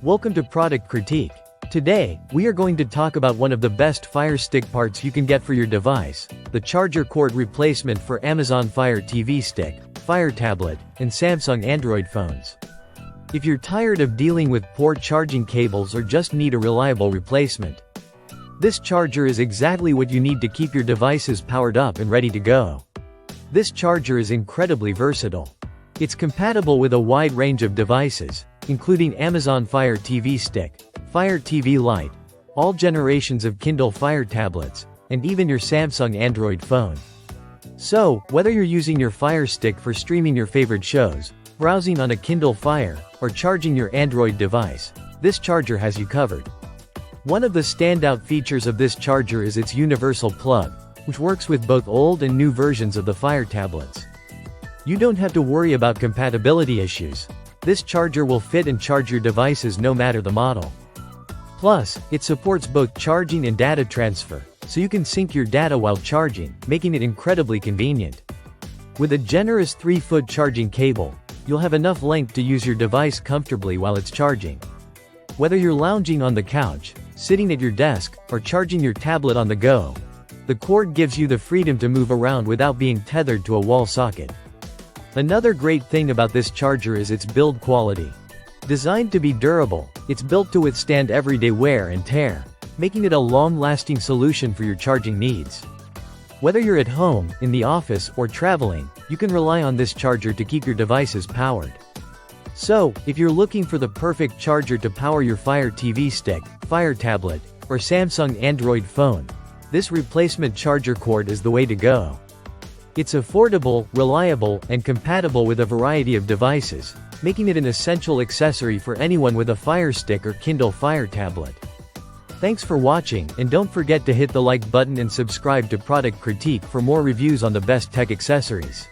Welcome to Product Critique. Today, we are going to talk about one of the best Fire Stick parts you can get for your device, the charger cord replacement for Amazon Fire TV Stick, Fire Tablet, and Samsung Android phones. If you're tired of dealing with poor charging cables or just need a reliable replacement, this charger is exactly what you need to keep your devices powered up and ready to go. This charger is incredibly versatile. It's compatible with a wide range of devices, including Amazon Fire TV Stick, Fire TV Lite, all generations of Kindle Fire tablets, and even your Samsung Android phone. So, whether you're using your Fire Stick for streaming your favorite shows, browsing on a Kindle Fire, or charging your Android device, this charger has you covered. One of the standout features of this charger is its universal plug, which works with both old and new versions of the Fire tablets. You don't have to worry about compatibility issues. This charger will fit and charge your devices no matter the model. Plus, it supports both charging and data transfer, so you can sync your data while charging, making it incredibly convenient. With a generous 3-foot charging cable, you'll have enough length to use your device comfortably while it's charging. Whether you're lounging on the couch, sitting at your desk, or charging your tablet on the go, the cord gives you the freedom to move around without being tethered to a wall socket. Another great thing about this charger is its build quality. Designed to be durable, it's built to withstand everyday wear and tear, making it a long-lasting solution for your charging needs. Whether you're at home, in the office, or traveling, you can rely on this charger to keep your devices powered. So, if you're looking for the perfect charger to power your Fire TV Stick, Fire Tablet, or Samsung Android phone, this replacement charger cord is the way to go. It's affordable, reliable, and compatible with a variety of devices, making it an essential accessory for anyone with a Fire Stick or Kindle Fire tablet. Thanks for watching, and don't forget to hit the like button and subscribe to Product Critique for more reviews on the best tech accessories.